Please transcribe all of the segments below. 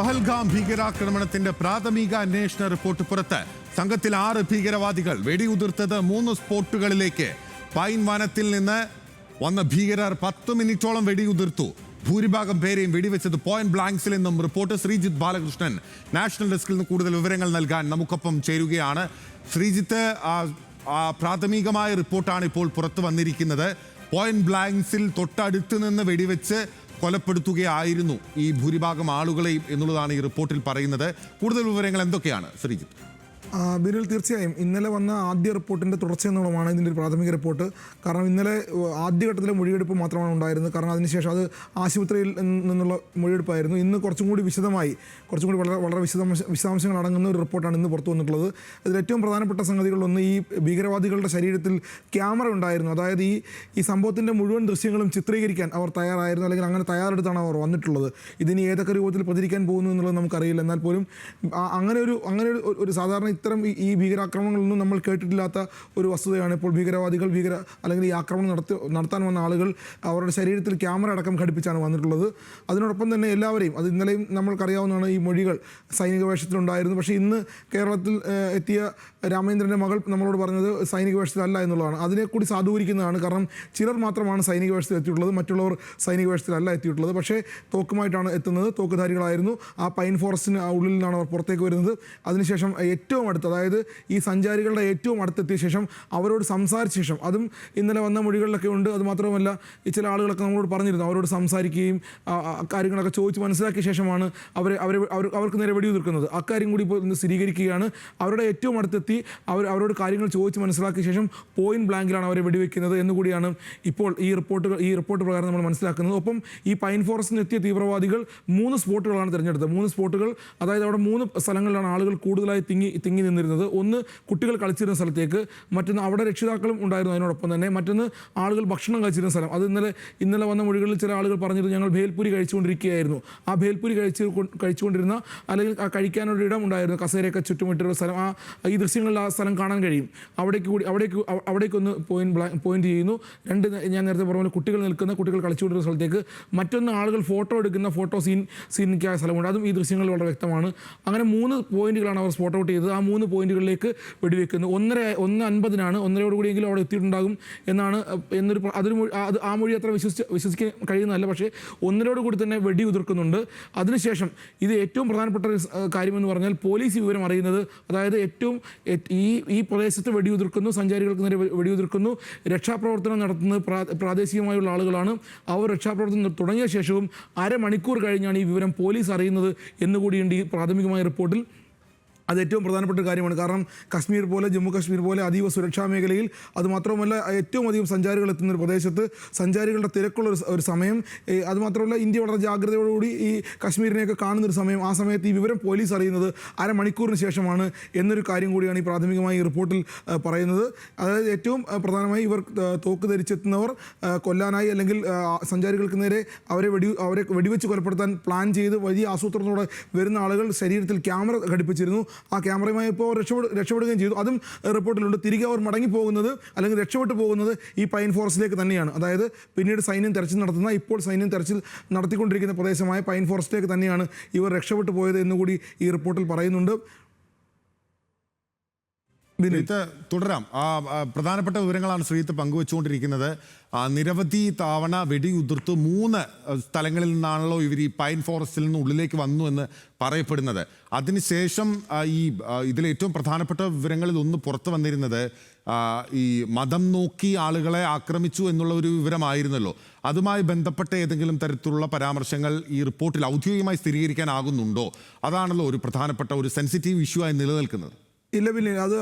പഹൽഗാം ഭീകരാക്രമണത്തിന്റെ പ്രാഥമിക അന്വേഷണ റിപ്പോർട്ട് പുറത്ത്. സംഘത്തിൽ 6 ഭീകരവാദികൾ വെടിയുതിർത്തത് 3 സ്പോട്ടുകളിലേക്ക്. പൈൻ വനത്തിൽ നിന്ന് വന്ന ഭീകരർ 10 മിനിറ്റോളം വെടിയുതിർത്തു. ഭൂരിഭാഗം പേരെയും വെടിവെച്ചത് പോയിന്റ് ബ്ലാങ്ക്സിൽ നിന്നും റിപ്പോർട്ട്. ശ്രീജിത്ത് ബാലകൃഷ്ണൻ നാഷണൽ ഡെസ്കിൽ നിന്ന് കൂടുതൽ വിവരങ്ങൾ നൽകാൻ നമുക്കൊപ്പം ചേരുകയാണ്. ശ്രീജിത്ത്, പ്രാഥമികമായ റിപ്പോർട്ടാണ് ഇപ്പോൾ പുറത്തു വന്നിരിക്കുന്നത്. പോയിന്റ് ബ്ലാങ്ക്സിൽ തൊട്ടടുത്ത് നിന്ന് വെടിവെച്ച് കൊലപ്പെടുത്തുകയായിരുന്നു ഈ ഭൂരിഭാഗം ആളുകളെയും എന്നുള്ളതാണ് ഈ റിപ്പോർട്ടിൽ പറയുന്നത്. കൂടുതൽ വിവരങ്ങൾ എന്തൊക്കെയാണ് ശ്രീജിത്ത്? ബിനിൽ, തീർച്ചയായും ഇന്നലെ വന്ന ആദ്യ റിപ്പോർട്ടിൻ്റെ തുടർച്ചയെന്നുള്ളതാണ് ഇതിൻ്റെ ഒരു പ്രാഥമിക റിപ്പോർട്ട്. കാരണം ഇന്നലെ ആദ്യഘട്ടത്തിലെ മൊഴിയെടുപ്പ് മാത്രമാണ് ഉണ്ടായിരുന്നത്. കാരണം അതിനുശേഷം അത് ആശുപത്രിയിൽ നിന്നുള്ള മൊഴിയെടുപ്പായിരുന്നു. ഇന്ന് കുറച്ചും കൂടി വിശദമായി, വളരെ വിശദാംശങ്ങൾ അടങ്ങുന്ന ഒരു റിപ്പോർട്ടാണ് ഇന്ന് പുറത്തു വന്നിട്ടുള്ളത്. അതിൽ ഏറ്റവും പ്രധാനപ്പെട്ട സംഗതികളിലൊന്ന്, ഈ ഭീകരവാദികളുടെ ശരീരത്തിൽ ക്യാമറ ഉണ്ടായിരുന്നു. അതായത് ഈ സംഭവത്തിൻ്റെ മുഴുവൻ ദൃശ്യങ്ങളും ചിത്രീകരിക്കാൻ അവർ തയ്യാറായിരുന്നു, അല്ലെങ്കിൽ അങ്ങനെ തയ്യാറെടുത്താണ് അവർ വന്നിട്ടുള്ളത്. ഇതിന് ഏതൊക്കെ രൂപത്തിൽ പ്രചരിക്കാൻ പോകുന്നു എന്നുള്ളത് നമുക്കറിയില്ല. എന്നാൽ പോലും അങ്ങനെ ഒരു സാധാരണ ഇത്തരം ഈ ഭീകരാക്രമണങ്ങളൊന്നും നമ്മൾ കേട്ടിട്ടില്ലാത്ത ഒരു വസ്തുതയാണ്. ഇപ്പോൾ ഭീകരവാദികൾ അല്ലെങ്കിൽ ഈ ആക്രമണം നടത്താൻ വന്ന ആളുകൾ അവരുടെ ശരീരത്തിൽ ക്യാമറ അടക്കം ഘടിപ്പിച്ചാണ് വന്നിട്ടുള്ളത്. അതിനോടൊപ്പം തന്നെ എല്ലാവരെയും, അത് ഇന്നലെയും നമ്മൾക്കറിയാവുന്നതാണ്, ഈ മൊഴികൾ സൈനിക വേഷത്തിലുണ്ടായിരുന്നു. പക്ഷേ ഇന്ന് കേരളത്തിൽ എത്തിയ രാമേന്ദ്രൻ്റെ മകൾ നമ്മളോട് പറഞ്ഞത് സൈനിക വേഷത്തിലല്ല എന്നുള്ളതാണ്. അതിനെക്കൂടി സാധൂകരിക്കുന്നതാണ്. കാരണം ചിലർ മാത്രമാണ് സൈനിക വേഷത്തിൽ എത്തിയിട്ടുള്ളത്, മറ്റുള്ളവർ സൈനിക വേഷത്തിലല്ല എത്തിയിട്ടുള്ളത്. പക്ഷേ തോക്കുമായിട്ടാണ് എത്തുന്നത്. തോക്കുധാരികളായിരുന്നു. ആ പൈൻ ഫോറസ്റ്റിന് ഉള്ളിൽ നിന്നാണ് അവർ പുറത്തേക്ക് വരുന്നത്. അതിനുശേഷം ഏറ്റവും അടുത്ത്, അതായത് ഈ സഞ്ചാരികളുടെ ഏറ്റവും അടുത്തെത്തിയ ശേഷം അവരോട് സംസാരിച്ച ശേഷം, അതും ഇന്നലെ വന്ന മൊഴികളിലൊക്കെ ഉണ്ട്. അതുമാത്രമല്ല, ഈ ചില ആളുകളൊക്കെ നമ്മളോട് പറഞ്ഞിരുന്നു, അവരോട് സംസാരിക്കുകയും കാര്യങ്ങളൊക്കെ ചോദിച്ച് മനസ്സിലാക്കിയ ശേഷമാണ് അവർക്ക് നേരെ വെടിയുതിർക്കുന്നത്. അക്കാര്യം കൂടി ഇപ്പോൾ ഇന്ന് സ്ഥിരീകരിക്കുകയാണ്. അവരുടെ ഏറ്റവും അടുത്തെത്തി അവരോട് കാര്യങ്ങൾ ചോദിച്ച് മനസ്സിലാക്കിയ ശേഷം പോയിന്റ് ബ്ലാങ്കിലാണ് അവരെ വെടിവെക്കുന്നത് എന്നുകൂടിയാണ് ഇപ്പോൾ ഈ റിപ്പോർട്ട് പ്രകാരം നമ്മൾ മനസ്സിലാക്കുന്നത്. ഒപ്പം ഈ പൈൻ ഫോറസ്റ്റിന് എത്തിയ തീവ്രവാദികൾ 3 സ്പോട്ടുകളാണ് തിരഞ്ഞെടുത്തത്. 3 സ്പോട്ടുകൾ, അതായത് അവിടെ 3 സ്ഥലങ്ങളിലാണ് ആളുകൾ കൂടുതലായി തിങ്ങി നിന്നിരുന്നത്. ഒന്ന് കുട്ടികൾ കളിച്ചിരുന്ന സ്ഥലത്തേക്ക്, മറ്റൊന്ന് അവിടെ രക്ഷിതാക്കളും ഉണ്ടായിരുന്നു അതിനോടൊപ്പം തന്നെ, മറ്റൊന്ന് ആളുകൾ ഭക്ഷണം കഴിച്ചിരുന്ന സ്ഥലം. അത് ഇന്നലെ വന്ന മൊഴികളിൽ ചില ആളുകൾ പറഞ്ഞിരുന്നു, ഞങ്ങൾ ഭേൽപൂരി കഴിച്ചുകൊണ്ടിരിക്കുകയായിരുന്നു. ആ ഭേൽപൂരി കഴിച്ചുകൊണ്ടിരുന്ന, അല്ലെങ്കിൽ ആ കഴിക്കാനൊരു ഇടം ഉണ്ടായിരുന്നു, കസേരയൊക്കെ ചുറ്റുമിട്ടൊരു സ്ഥലം. ഈ ദൃശ്യങ്ങളിൽ ആ സ്ഥലം കാണാൻ കഴിയും. അവിടേക്കൊന്ന് പോയിന്റ് ചെയ്യുന്നു. 2 ഞാൻ നേരത്തെ പറഞ്ഞ പോലെ കുട്ടികൾ കളിച്ചുകൊണ്ടിരുന്ന സ്ഥലത്തേക്ക്, മറ്റൊന്ന് ആളുകൾ ഫോട്ടോ എടുക്കുന്ന സീനിക്കായ സ്ഥലമുണ്ട്. അതും ഈ ദൃശ്യങ്ങളിൽ വളരെ വ്യക്തമാണ്. അങ്ങനെ 3 പോയിന്റുകളാണ് അവർ സ്പോട്ട് ഔട്ട് ചെയ്തത്. ആ 3 പോയിന്റുകളിലേക്ക് വെടിവെക്കുന്നു. 1:50 ഒന്നരയോടുകൂടിയെങ്കിലും അവിടെ എത്തിയിട്ടുണ്ടാകും ആ മൊഴി അത്ര വിശ്വസിക്കാൻ കഴിയുന്നതല്ല. പക്ഷേ 1:30 തന്നെ വെടി ഉതിർക്കുന്നുണ്ട്. അതിനുശേഷം ഇത് ഏറ്റവും പ്രധാനപ്പെട്ട ഒരു കാര്യമെന്ന് പറഞ്ഞാൽ, പോലീസ് വിവരം അറിയുന്നത്, അതായത് ഈ പ്രദേശത്ത് വെടിയുതിർക്കുന്നു, സഞ്ചാരികൾക്ക് നേരെ വെടിയുതിർക്കുന്നു, രക്ഷാപ്രവർത്തനം നടത്തുന്നത് പ്രാദേശികമായുള്ള ആളുകളാണ്. അവർ രക്ഷാപ്രവർത്തനം തുടങ്ങിയ ശേഷവും അരമണിക്കൂർ കഴിഞ്ഞാണ് ഈ വിവരം പോലീസ് അറിയുന്നത് എന്നുകൂടിയുണ്ട് ഈ പ്രാഥമികമായ റിപ്പോർട്ടിൽ. അത് ഏറ്റവും പ്രധാനപ്പെട്ട കാര്യമാണ്. കാരണം കശ്മീർ പോലെ, ജമ്മു കശ്മീർ പോലെ അതീവ സുരക്ഷാ മേഖലയിൽ, അതുമാത്രമല്ല ഏറ്റവും അധികം സഞ്ചാരികൾ എത്തുന്ന ഒരു പ്രദേശത്ത്, സഞ്ചാരികളുടെ തിരക്കുള്ള ഒരു സമയം, അതുമാത്രമല്ല ഇന്ത്യ വളരെ ജാഗ്രതയോടുകൂടി ഈ കശ്മീരിനെയൊക്കെ കാണുന്നൊരു സമയം, ആ സമയത്ത് ഈ വിവരം പോലീസ് അറിയുന്നത് അരമണിക്കൂറിന് ശേഷമാണ് എന്നൊരു കാര്യം കൂടിയാണ് ഈ പ്രാഥമികമായി ഈ റിപ്പോർട്ടിൽ പറയുന്നത്. അതായത് ഏറ്റവും പ്രധാനമായി ഇവർ തോക്ക് ധരിച്ചെത്തുന്നവർ കൊല്ലാനായി, അല്ലെങ്കിൽ സഞ്ചാരികൾക്ക് നേരെ അവരെ വെടിവെച്ച് കൊലപ്പെടുത്താൻ പ്ലാൻ ചെയ്ത് വലിയ ആസൂത്രണത്തോടെ വരുന്ന ആളുകൾ ശരീരത്തിൽ ക്യാമറ ഘടിപ്പിച്ചിരുന്നു. ആ ക്യാമറയുമായി ഇപ്പോൾ രക്ഷപ്പെടുകയും ചെയ്തു. അതും റിപ്പോർട്ടിലുണ്ട്. തിരികെ അവർ മടങ്ങിപ്പോകുന്നത്, അല്ലെങ്കിൽ രക്ഷപ്പെട്ടു പോകുന്നത് ഈ പൈൻ ഫോറസ്റ്റിലേക്ക് തന്നെയാണ്. അതായത് പിന്നീട് സൈന്യം തെരച്ചിൽ നടത്തിക്കൊണ്ടിരിക്കുന്ന പ്രദേശമായ പൈൻ ഫോറസ്റ്റിലേക്ക് തന്നെയാണ് ഇവർ രക്ഷപ്പെട്ടു പോയത് എന്നുകൂടി ഈ റിപ്പോർട്ടിൽ പറയുന്നുണ്ട്. തുടരാം. പ്രധാനപ്പെട്ട വിവരങ്ങളാണ് ശ്രീജിത്ത് പങ്കുവെച്ചുകൊണ്ടിരിക്കുന്നത്. നിരവധി തവണ വെടിയുതിർത്ത് 3 സ്ഥലങ്ങളിൽ നിന്നാണല്ലോ ഇവർ ഈ പൈൻ ഫോറസ്റ്റിൽ നിന്ന് ഉള്ളിലേക്ക് വന്നു എന്ന് പറയപ്പെടുന്നത്. അതിനുശേഷം ഇതിലെ ഏറ്റവും പ്രധാനപ്പെട്ട വിവരങ്ങളിൽ ഒന്ന് പുറത്തു വന്നിരുന്നത്, ഈ മതം നോക്കി ആളുകളെ ആക്രമിച്ചു എന്നുള്ള ഒരു വിവരമായിരുന്നല്ലോ. അതുമായി ബന്ധപ്പെട്ട ഏതെങ്കിലും തരത്തിലുള്ള പരാമർശങ്ങൾ ഈ റിപ്പോർട്ടിൽ ഔദ്യോഗികമായി സ്ഥിരീകരിക്കാനാകുന്നുണ്ടോ? അതാണല്ലോ ഒരു പ്രധാനപ്പെട്ട ഒരു സെൻസിറ്റീവ് ഇഷ്യൂ ആയി നിലനിൽക്കുന്നത്. ഇല്ല, പിന്നെ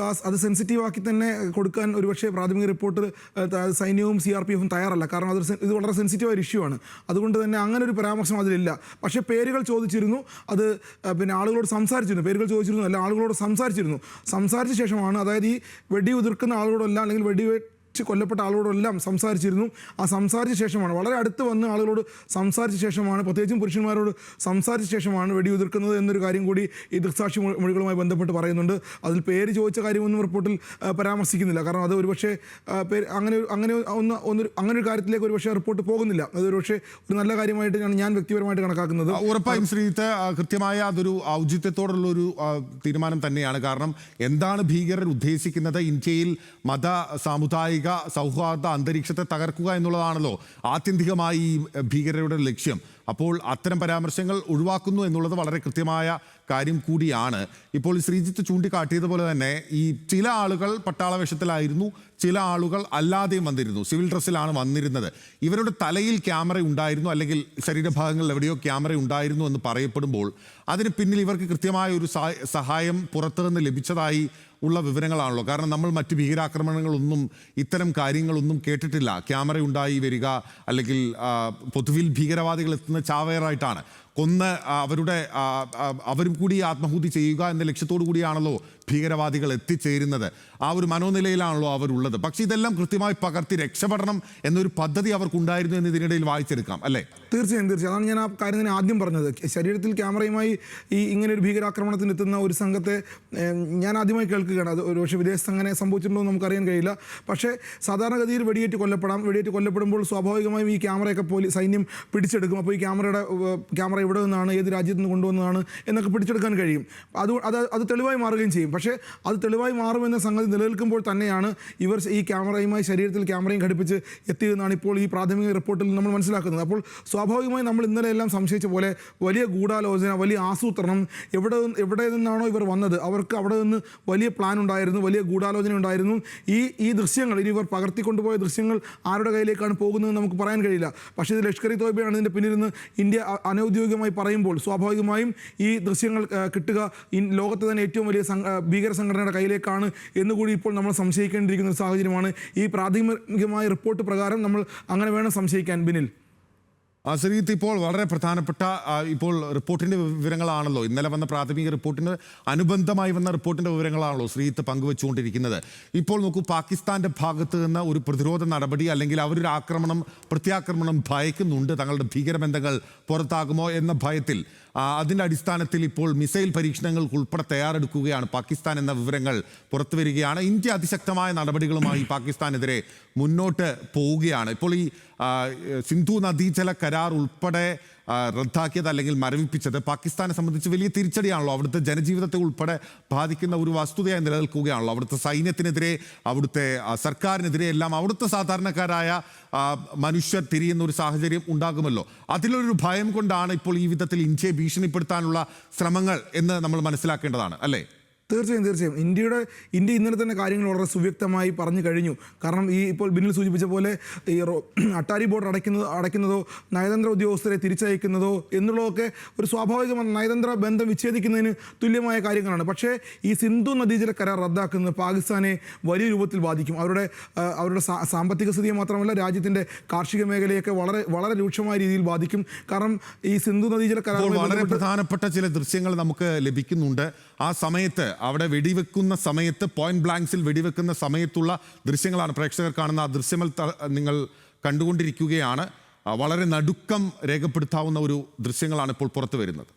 അത് സെൻസിറ്റീവാക്കി തന്നെ കൊടുക്കാൻ ഒരുപക്ഷെ പ്രാഥമിക റിപ്പോർട്ട് സൈന്യവും CRPF തയ്യാറല്ല. കാരണം ഇത് വളരെ സെൻസിറ്റീവായ ഒരു ഇഷ്യൂ ആണ്. അതുകൊണ്ട് തന്നെ അങ്ങനെ ഒരു പരാമർശം അതിലില്ല. പക്ഷേ പേരുകൾ ചോദിച്ചിരുന്നു. അത് പിന്നെ ആളുകളോട് സംസാരിച്ചിരുന്നു. ആളുകളോട് സംസാരിച്ചിരുന്നു. സംസാരിച്ച ശേഷമാണ്, അതായത് ഈ വെടി ഉതിർക്കുന്ന ആളുകളോടല്ല, അല്ലെങ്കിൽ കൊല്ലപ്പെട്ട ആളുകളോടെല്ലാം സംസാരിച്ചിരുന്നു. ആ സംസാരിച്ച ശേഷമാണ്, വളരെ അടുത്ത് വന്ന് ആളുകളോട് സംസാരിച്ച ശേഷമാണ്, പ്രത്യേകിച്ചും പുരുഷന്മാരോട് സംസാരിച്ച ശേഷമാണ് വെടിയുതിർക്കുന്നത് എന്നൊരു കാര്യം കൂടി ഈ ദൃക്സാക്ഷി മൊഴികളുമായി ബന്ധപ്പെട്ട് പറയുന്നുണ്ട്. അതിൽ പേര് ചോദിച്ച കാര്യമൊന്നും റിപ്പോർട്ടിൽ പരാമർശിക്കുന്നില്ല. കാരണം അത് ഒരുപക്ഷെ അങ്ങനെ ഒരു കാര്യത്തിലേക്ക് ഒരുപക്ഷെ റിപ്പോർട്ട് പോകുന്നില്ല. അത് ഒരുപക്ഷെ ഒരു നല്ല കാര്യമായിട്ട് ഞാൻ വ്യക്തിപരമായിട്ട് കണക്കാക്കുന്നത്. ഉറപ്പായും ശ്രീജിത്ത്, കൃത്യമായ അതൊരു ഔചിത്യത്തോടുള്ള ഒരു തീരുമാനം തന്നെയാണ്. കാരണം എന്താണ് ഭീകരർ ഉദ്ദേശിക്കുന്നത്? ഇന്ത്യയിൽ മത സാമുദായിക സൗഹാർദ്ദ അന്തരീക്ഷത്തെ തകർക്കുക എന്നുള്ളതാണല്ലോ ആത്യന്തികമായി ഈ ഭീകരരുടെ ലക്ഷ്യം. അപ്പോൾ അത്തരം പരാമർശങ്ങൾ ഒഴിവാക്കുന്നു എന്നുള്ളത് വളരെ കൃത്യമായ കാര്യം കൂടിയാണ്. ഇപ്പോൾ ശ്രീജിത്ത് ചൂണ്ടിക്കാട്ടിയതുപോലെ തന്നെ ഈ ചില ആളുകൾ പട്ടാള വേഷത്തിലായിരുന്നു, ചില ആളുകൾ അല്ലാതെയും വന്നിരുന്നു, സിവിൽ ഡ്രസ്സിലാണ് വന്നിരുന്നത്. ഇവരുടെ തലയിൽ ക്യാമറ ഉണ്ടായിരുന്നു, അല്ലെങ്കിൽ ശരീരഭാഗങ്ങളിൽ എവിടെയോ ക്യാമറ ഉണ്ടായിരുന്നു എന്ന് പറയപ്പെടുമ്പോൾ അതിന് പിന്നിൽ ഇവർക്ക് കൃത്യമായ ഒരു സഹായം പുറത്തുനിന്ന് ലഭിച്ചതായി ഉള്ള വിവരങ്ങളാണല്ലോ. കാരണം നമ്മൾ മറ്റ് ഭീകരാക്രമണങ്ങളൊന്നും ഇത്തരം കാര്യങ്ങളൊന്നും കേട്ടിട്ടില്ല. ക്യാമറ ഉണ്ടായി വരിക, അല്ലെങ്കിൽ പൊതുവിൽ ഭീകരവാദികൾ എത്തുന്ന ചാവേറായിട്ടാണ് കൊന്ന് അവരും കൂടി ആത്മഹത്യ ചെയ്യുക എന്ന ലക്ഷ്യത്തോടു കൂടിയാണല്ലോ ഭീകരവാദികൾ എത്തിച്ചേരുന്നത്. ആ ഒരു മനോനിലയിലാണല്ലോ അവരുള്ളത്. പക്ഷേ ഇതെല്ലാം കൃത്യമായി പകർത്തി രക്ഷപ്പെടണം എന്നൊരു പദ്ധതി അവർക്കുണ്ടായിരുന്നു എന്ന് ഇതിനിടയിൽ വായിച്ചെടുക്കാം, അല്ലേ? തീർച്ചയായും. അതാണ് ഞാൻ ആ കാര്യം തന്നെ ആദ്യം പറഞ്ഞത്. ശരീരത്തിൽ ക്യാമറയുമായി ഇങ്ങനെ ഒരു ഭീകരാക്രമണത്തിന് എത്തുന്ന ഒരു സംഘത്തെ ഞാൻ ആദ്യമായി കേൾക്കുകയാണ്. അത് ഒരുപക്ഷെ വിദേശത്ത് അങ്ങനെ സംഭവിച്ചിട്ടുണ്ടോ എന്ന് നമുക്കറിയാൻ കഴിയില്ല. പക്ഷേ സാധാരണഗതിയിൽ വെടിയേറ്റ് കൊല്ലപ്പെടുമ്പോൾ സ്വാഭാവികമായും ഈ ക്യാമറയൊക്കെ സൈന്യം പിടിച്ചെടുക്കും. അപ്പോൾ ഈ ക്യാമറ എവിടെ നിന്നാണ്, ഏത് രാജ്യത്ത് നിന്ന് കൊണ്ടുവന്നതാണ് എന്നൊക്കെ പിടിച്ചെടുക്കാൻ കഴിയും. അത് തെളിവായി മാറുകയും ചെയ്യും. പക്ഷേ അത് തെളിവായി മാറുമെന്ന സംഗതി നിലനിൽക്കുമ്പോൾ തന്നെയാണ് ഇവർ ഈ ശരീരത്തിൽ ക്യാമറയും ഘടിപ്പിച്ച് എത്തിയതെന്നാണ് ഇപ്പോൾ ഈ പ്രാഥമിക റിപ്പോർട്ടിൽ നമ്മൾ മനസ്സിലാക്കുന്നത്. അപ്പോൾ സ്വാഭാവികമായി നമ്മൾ ഇന്നലെ എല്ലാം സംശയിച്ച പോലെ വലിയ ഗൂഢാലോചന, വലിയ ആസൂത്രണം, എവിടെ നിന്നാണോ ഇവർ വന്നത് അവർക്ക് അവിടെ നിന്ന് വലിയ പ്ലാൻ ഉണ്ടായിരുന്നു, വലിയ ഗൂഢാലോചന ഉണ്ടായിരുന്നു. ഈ ദൃശ്യങ്ങൾ, ഇനി ഇവർ പകർത്തിക്കൊണ്ടുപോയ ദൃശ്യങ്ങൾ ആരുടെ കയ്യിലേക്കാണ് പോകുന്നതെന്ന് നമുക്ക് പറയാൻ കഴിയില്ല. പക്ഷേ ഇത് ലഷ്കർ ഇ തോയ്ബയാണ് ഇതിൻ്റെ പിന്നിലിരുന്ന് ഇന്ത്യ അനൗദ്യോഗികമായി പറയുമ്പോൾ സ്വാഭാവികമായും ഈ ദൃശ്യങ്ങൾ കിട്ടുക ലോകത്തെ തന്നെ ഏറ്റവും വലിയ ഭീകര സംഘടനയുടെ കയ്യിലേക്കാണ് എന്നുകൂടി ഇപ്പോൾ നമ്മൾ സംശയിക്കേണ്ടിയിരിക്കുന്ന ഒരു സാഹചര്യമാണ്. ഈ പ്രാഥമികമായ റിപ്പോർട്ട് പ്രകാരം നമ്മൾ അങ്ങനെ വേണം സംശയിക്കാൻ. ബിനിൽ, ശ്രീജിത്ത്, ഇപ്പോൾ വളരെ പ്രധാനപ്പെട്ട ഇപ്പോൾ റിപ്പോർട്ടിൻ്റെ വിവരങ്ങളാണല്ലോ, ഇന്നലെ വന്ന പ്രാഥമിക റിപ്പോർട്ടിന് അനുബന്ധമായി വന്ന റിപ്പോർട്ടിൻ്റെ വിവരങ്ങളാണല്ലോ ശ്രീജിത്ത് പങ്കുവെച്ചുകൊണ്ടിരിക്കുന്നത്. ഇപ്പോൾ നോക്കൂ, പാകിസ്ഥാൻ്റെ ഭാഗത്ത് നിന്ന് ഒരു പ്രതിരോധ നടപടി, അല്ലെങ്കിൽ അവരൊരു പ്രത്യാക്രമണം ഭയക്കുന്നുണ്ട്. തങ്ങളുടെ ഭീകരബന്ധങ്ങൾ പുറത്താകുമോ എന്ന ഭയത്തിൽ അതിൻ്റെ അടിസ്ഥാനത്തിൽ ഇപ്പോൾ മിസൈൽ പരീക്ഷണങ്ങൾക്ക് ഉൾപ്പെടെ തയ്യാറെടുക്കുകയാണ് പാകിസ്ഥാൻ എന്ന വിവരങ്ങൾ പുറത്തു വരികയാണ്. ഇന്ത്യ അതിശക്തമായ നടപടികളുമായി പാകിസ്ഥാനെതിരെ മുന്നോട്ട് പോവുകയാണ്. ഇപ്പോൾ ഈ സിന്ധു നദീജല കരാർ ഉൾപ്പെടെ റദ്ദാക്കിയത്, അല്ലെങ്കിൽ മരവിപ്പിച്ചത് പാകിസ്ഥാനെ സംബന്ധിച്ച് വലിയ തിരിച്ചടിയാണല്ലോ. അവിടുത്തെ ജനജീവിതത്തെ ഉൾപ്പെടെ ബാധിക്കുന്ന ഒരു വസ്തുതയായി നിലനിൽക്കുകയാണല്ലോ. അവിടുത്തെ സൈന്യത്തിനെതിരെ, അവിടുത്തെ സർക്കാരിനെതിരെ എല്ലാം അവിടുത്തെ സാധാരണക്കാരായ മനുഷ്യർ തിരിയുന്ന ഒരു സാഹചര്യം ഉണ്ടാകുമല്ലോ. അതിലൊരു ഭയം കൊണ്ടാണ് ഇപ്പോൾ ഈ വിധത്തിൽ ഇന്ത്യയെ ഭീഷണിപ്പെടുത്താനുള്ള ശ്രമങ്ങൾ എന്ന് നമ്മൾ മനസ്സിലാക്കേണ്ടതാണ്, അല്ലേ? തീർച്ചയായും. ഇന്ത്യ ഇന്നലെ തന്നെ കാര്യങ്ങൾ വളരെ സുവ്യക്തമായി പറഞ്ഞു കഴിഞ്ഞു. കാരണം ഇപ്പോൾ ബിന്നിൽ സൂചിപ്പിച്ച പോലെ ഈ അട്ടാരി ബോർഡർ അടയ്ക്കുന്നതോ നയതന്ത്ര ഉദ്യോഗസ്ഥരെ തിരിച്ചയക്കുന്നതോ എന്നുള്ളതൊക്കെ ഒരു സ്വാഭാവികമായ നയതന്ത്ര ബന്ധം വിച്ഛേദിക്കുന്നതിന് തുല്യമായ കാര്യങ്ങളാണ്. പക്ഷേ ഈ സിന്ധു നദീജല കരാർ റദ്ദാക്കുന്നത് പാകിസ്ഥാനെ വലിയ രൂപത്തിൽ ബാധിക്കും. അവരുടെ സാമ്പത്തിക സ്ഥിതിയെ മാത്രമല്ല, രാജ്യത്തിൻ്റെ കാർഷിക മേഖലയൊക്കെ വളരെ വളരെ രൂക്ഷമായ രീതിയിൽ ബാധിക്കും. കാരണം ഈ സിന്ധു നദീജല കരാർ വളരെ പ്രധാനപ്പെട്ട ചില ദൃശ്യങ്ങൾ നമുക്ക് ലഭിക്കുന്നുണ്ട്. ആ സമയത്ത് അവിടെ വെടിവെക്കുന്ന സമയത്ത്, പോയിന്റ് ബ്ലാങ്ക്സിൽ വെടിവെക്കുന്ന സമയത്തുള്ള ദൃശ്യങ്ങളാണ് പ്രേക്ഷകർ കാണുന്ന. ആ ദൃശ്യങ്ങൾ നിങ്ങൾ കണ്ടുകൊണ്ടിരിക്കുകയാണ്. വളരെ നടുക്കം രേഖപ്പെടുത്താവുന്ന ഒരു ദൃശ്യങ്ങളാണ് ഇപ്പോൾ പുറത്തു വരുന്നത്.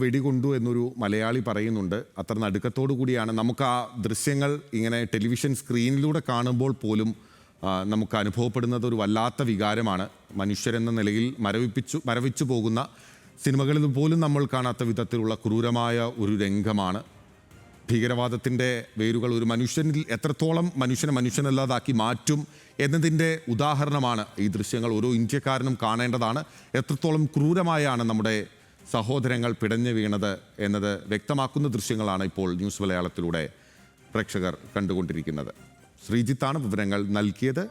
വെടികൊണ്ടു എന്നൊരു മലയാളി പറയുന്നുണ്ട്. അത്ര നടുക്കത്തോടു കൂടിയാണ് നമുക്ക് ആ ദൃശ്യങ്ങൾ ഇങ്ങനെ ടെലിവിഷൻ സ്ക്രീനിലൂടെ കാണുമ്പോൾ പോലും നമുക്ക് അനുഭവപ്പെടുന്നത് ഒരു വല്ലാത്ത വികാരമാണ്. മനുഷ്യരെന്ന നിലയിൽ മരവിച്ചു പോകുന്ന സിനിമകളിൽ പോലും നമ്മൾ കാണാത്ത വിധത്തിലുള്ള ക്രൂരമായ ഒരു രംഗമാണ്. ഭീകരവാദത്തിൻ്റെ വേരുകൾ ഒരു മനുഷ്യനിൽ എത്രത്തോളം മനുഷ്യനെ മനുഷ്യനല്ലാതാക്കി മാറ്റും എന്നതിൻ്റെ ഉദാഹരണമാണ് ഈ ദൃശ്യങ്ങൾ. ഓരോ ഇന്ത്യക്കാരനും കാണേണ്ടതാണ്. എത്രത്തോളം ക്രൂരമായാണ് നമ്മുടെ സഹോദരങ്ങൾ പിടഞ്ഞു വീണത് എന്നത് വ്യക്തമാക്കുന്ന ദൃശ്യങ്ങളാണ് ഇപ്പോൾ ന്യൂസ് മലയാളത്തിലൂടെ പ്രേക്ഷകർ കണ്ടുകൊണ്ടിരിക്കുന്നത്. ശ്രീജിത്താണ് വിവരങ്ങൾ നൽകിയത്.